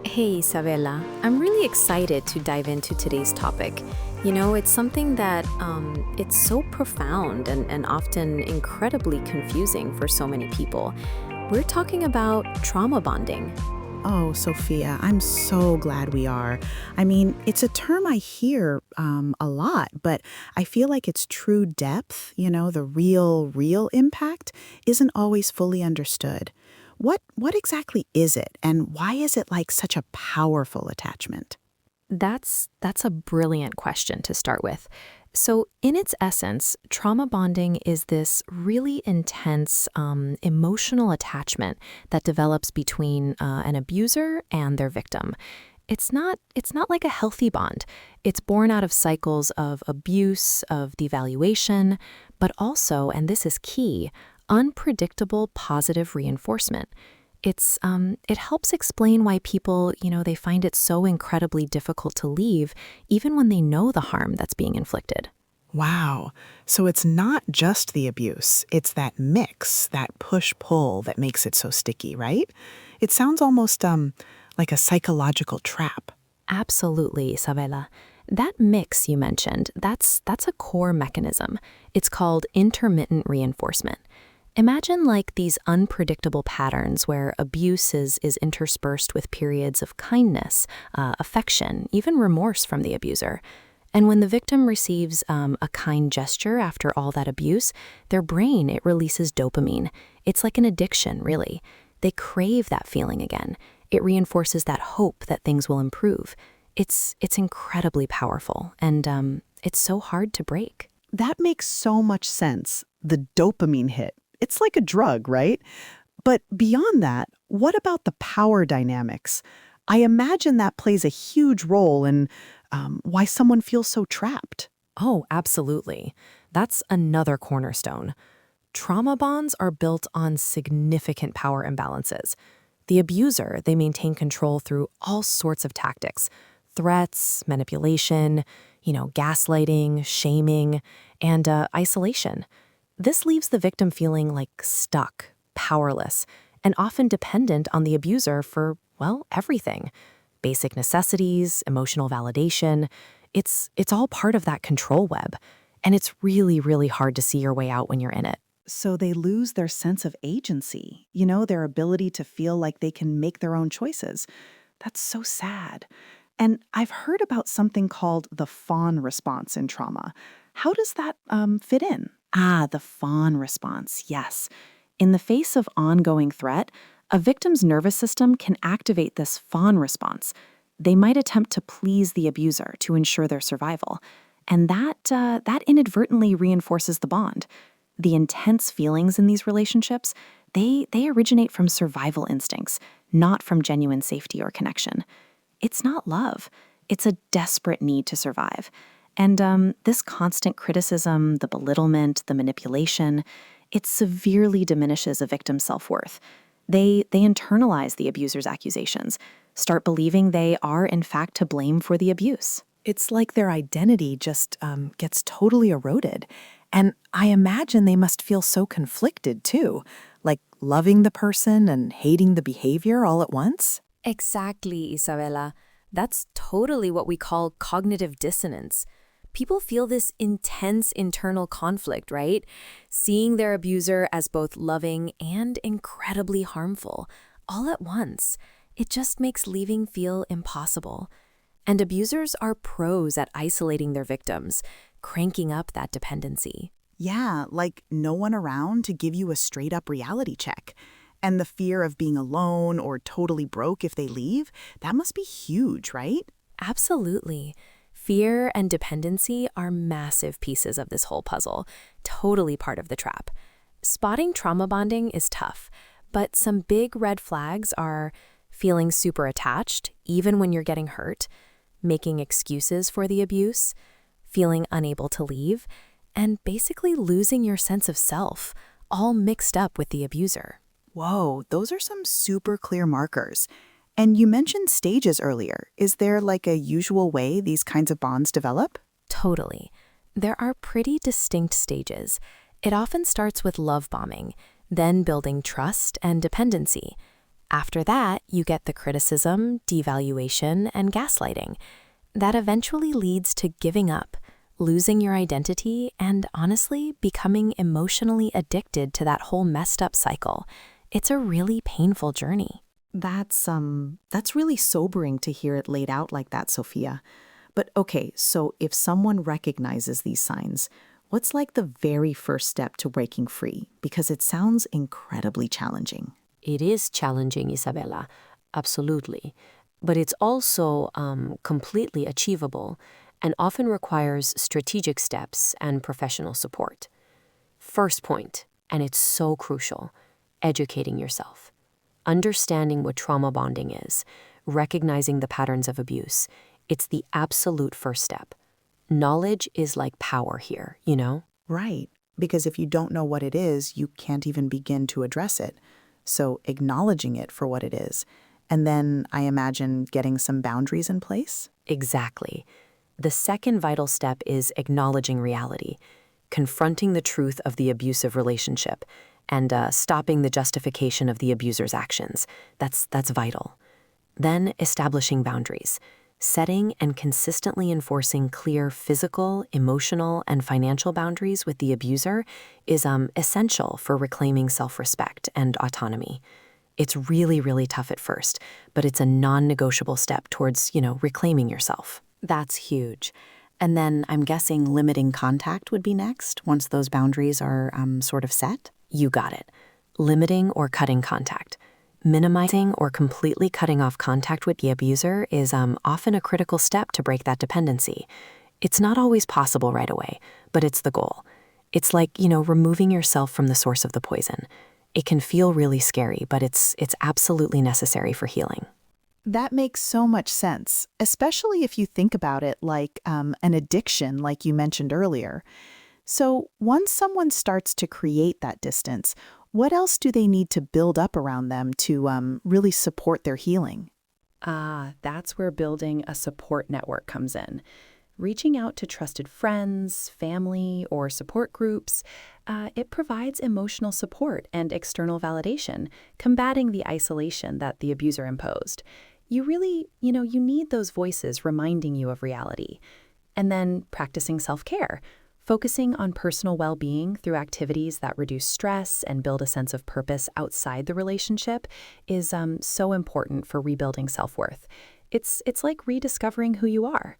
Hey, Isabella. I'm really excited to dive into today's topic. It's something that it's so profound and often incredibly confusing for so many people. We're talking about trauma bonding. Oh, Sophia, I'm so glad we are. It's a term I hear a lot, but I feel like its true depth, the real impact, isn't always fully understood. What exactly is it, and why is it like such a powerful attachment? That's a brilliant question to start with. So, in its essence, trauma bonding is this really intense emotional attachment that develops between an abuser and their victim. It's not like a healthy bond. It's born out of cycles of abuse, of devaluation, but also, and this is key, unpredictable positive reinforcement. It helps explain why people, they find it so incredibly difficult to leave, even when they know the harm that's being inflicted. Wow. So it's not just the abuse, it's that mix, that push-pull that makes it so sticky, right? It sounds almost like a psychological trap. Absolutely, Isabella. That mix you mentioned, that's a core mechanism. It's called intermittent reinforcement. Imagine like these unpredictable patterns where abuse is interspersed with periods of kindness, affection, even remorse from the abuser. And when the victim receives a kind gesture after all that abuse, their brain, it releases dopamine. It's like an addiction, really. They crave that feeling again. It reinforces that hope that things will improve. It's incredibly powerful, and it's so hard to break. That makes so much sense. The dopamine hit. It's like a drug, right? But beyond that, what about the power dynamics? I imagine that plays a huge role in why someone feels so trapped. Oh, absolutely. That's another cornerstone. Trauma bonds are built on significant power imbalances. The abuser, they maintain control through all sorts of tactics: threats, manipulation, gaslighting, shaming, and isolation. This leaves the victim feeling like stuck, powerless, and often dependent on the abuser for, well, everything. Basic necessities, emotional validation. It's all part of that control web. And it's really, really hard to see your way out when you're in it. So they lose their sense of agency, their ability to feel like they can make their own choices. That's so sad. And I've heard about something called the fawn response in trauma. How does that fit in? Ah, the fawn response, yes. In the face of ongoing threat, a victim's nervous system can activate this fawn response. They might attempt to please the abuser to ensure their survival, and that inadvertently reinforces the bond. The intense feelings in these relationships, they originate from survival instincts, not from genuine safety or connection. It's not love. It's a desperate need to survive. And this constant criticism, the belittlement, the manipulation, it severely diminishes a victim's self-worth. They internalize the abuser's accusations, start believing they are in fact to blame for the abuse. It's like their identity just gets totally eroded. And I imagine they must feel so conflicted too, like loving the person and hating the behavior all at once. Exactly, Isabella. That's totally what we call cognitive dissonance. People feel this intense internal conflict, right? Seeing their abuser as both loving and incredibly harmful, all at once. It just makes leaving feel impossible. And abusers are pros at isolating their victims, cranking up that dependency. Yeah, like no one around to give you a straight-up reality check. And the fear of being alone or totally broke if they leave, that must be huge, right? Absolutely. Fear and dependency are massive pieces of this whole puzzle, totally part of the trap. Spotting trauma bonding is tough, but some big red flags are feeling super attached, even when you're getting hurt, making excuses for the abuse, feeling unable to leave, and basically losing your sense of self, all mixed up with the abuser. Whoa, those are some super clear markers. And you mentioned stages earlier. Is there like a usual way these kinds of bonds develop? Totally. There are pretty distinct stages. It often starts with love bombing, then building trust and dependency. After that, you get the criticism, devaluation, and gaslighting. That eventually leads to giving up, losing your identity, and honestly, becoming emotionally addicted to that whole messed up cycle. It's a really painful journey. That's really sobering to hear it laid out like that, Sophia. But okay, so if someone recognizes these signs, what's like the very first step to breaking free? Because it sounds incredibly challenging. It is challenging, Isabella, absolutely. But it's also completely achievable and often requires strategic steps and professional support. First point, and it's so crucial, educating yourself. Understanding what trauma bonding is, recognizing the patterns of abuse, it's the absolute first step. Knowledge is like power here, you know? Right, because if you don't know what it is, you can't even begin to address it. So acknowledging it for what it is. And then I imagine getting some boundaries in place? Exactly. The second vital step is acknowledging reality, confronting the truth of the abusive relationship, and stopping the justification of the abuser's actions. That's vital. Then establishing boundaries. Setting and consistently enforcing clear physical, emotional, and financial boundaries with the abuser is essential for reclaiming self-respect and autonomy. It's really, really tough at first, but it's a non-negotiable step towards, reclaiming yourself. That's huge. And then I'm guessing limiting contact would be next, once those boundaries are sort of set? You got it. Limiting or cutting contact. Minimizing or completely cutting off contact with the abuser is often a critical step to break that dependency. It's not always possible right away, but it's the goal. It's like, removing yourself from the source of the poison. It can feel really scary, but it's absolutely necessary for healing. That makes so much sense, especially if you think about it like an addiction, like you mentioned earlier. So once someone starts to create that distance, what else do they need to build up around them to really support their healing? That's where building a support network comes in. Reaching out to trusted friends, family, or support groups, it provides emotional support and external validation, combating the isolation that the abuser imposed. You really, you need those voices reminding you of reality. And then practicing self-care, focusing on personal well-being through activities that reduce stress and build a sense of purpose outside the relationship is so important for rebuilding self-worth. It's like rediscovering who you are.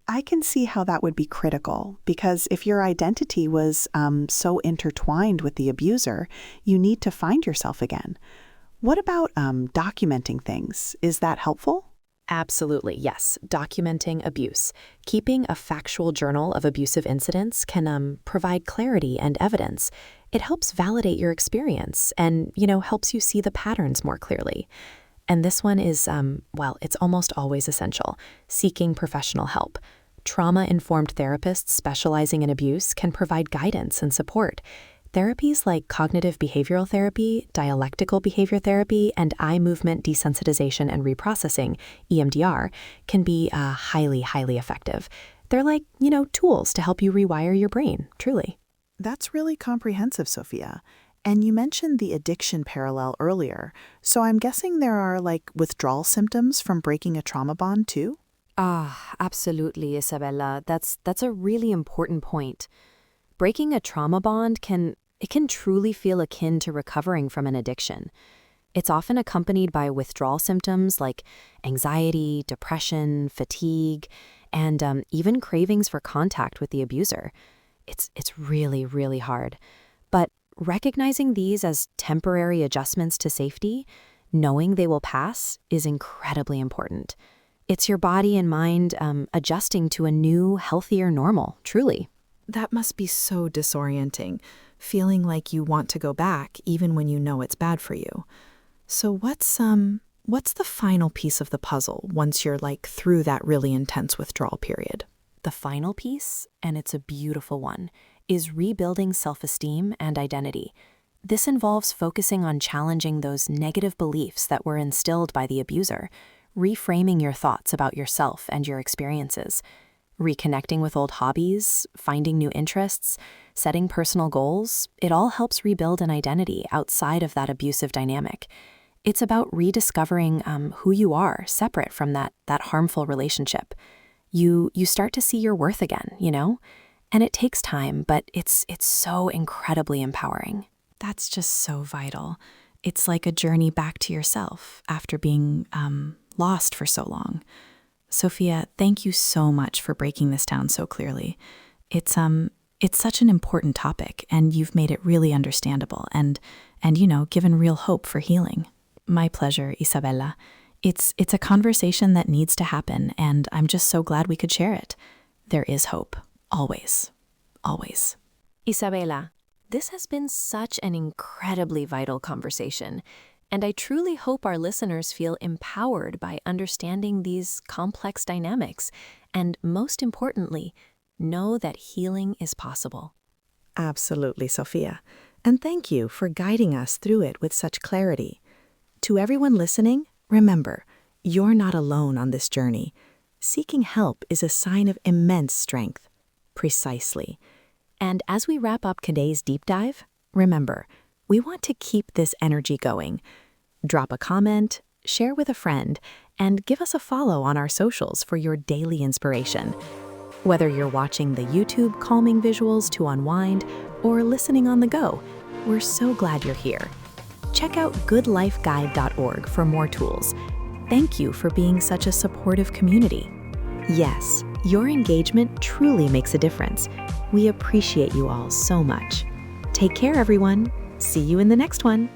I can see how that would be critical, because if your identity was so intertwined with the abuser, you need to find yourself again. What about documenting things? Is that helpful? Absolutely, yes. Documenting abuse. Keeping a factual journal of abusive incidents can provide clarity and evidence. It helps validate your experience and, helps you see the patterns more clearly. And this one is, it's almost always essential, seeking professional help. Trauma-informed therapists specializing in abuse can provide guidance and support. Therapies like cognitive behavioral therapy, dialectical behavior therapy, and eye movement desensitization and reprocessing, EMDR, can be highly, highly effective. They're like, tools to help you rewire your brain, truly. That's really comprehensive, Sophia. And you mentioned the addiction parallel earlier, so I'm guessing there are withdrawal symptoms from breaking a trauma bond too? Absolutely, Isabella. That's a really important point. Breaking a trauma bond can truly feel akin to recovering from an addiction. It's often accompanied by withdrawal symptoms like anxiety, depression, fatigue, and even cravings for contact with the abuser. It's really, really hard. But recognizing these as temporary adjustments to safety, knowing they will pass, is incredibly important. It's your body and mind adjusting to a new, healthier normal, truly. That must be so disorienting, feeling like you want to go back even when you know it's bad for you. So what's the final piece of the puzzle once you're through that really intense withdrawal period? The final piece, and it's a beautiful one, is rebuilding self-esteem and identity. This involves focusing on challenging those negative beliefs that were instilled by the abuser, reframing your thoughts about yourself and your experiences, reconnecting with old hobbies, finding new interests, setting personal goals. It all helps rebuild an identity outside of that abusive dynamic. It's about rediscovering who you are, separate from that harmful relationship. You start to see your worth again, you know? And it takes time, but it's so incredibly empowering. That's just so vital. It's like a journey back to yourself after being lost for so long. Sophia, thank you so much for breaking this down so clearly. It's such an important topic, and you've made it really understandable and given real hope for healing. My pleasure, Isabella. It's a conversation that needs to happen, and I'm just so glad we could share it. There is hope. Always. Always. Isabella, this has been such an incredibly vital conversation, and I truly hope our listeners feel empowered by understanding these complex dynamics, and most importantly, know that healing is possible. Absolutely, Sophia. And thank you for guiding us through it with such clarity. To everyone listening, remember, you're not alone on this journey. Seeking help is a sign of immense strength. Precisely. And as we wrap up today's deep dive, remember, we want to keep this energy going. Drop a comment, share with a friend, and give us a follow on our socials for your daily inspiration. Whether you're watching the YouTube calming visuals to unwind or listening on the go, we're so glad you're here. Check out goodlifeguide.org for more tools. Thank you for being such a supportive community. Yes, your engagement truly makes a difference. We appreciate you all so much. Take care, everyone. See you in the next one.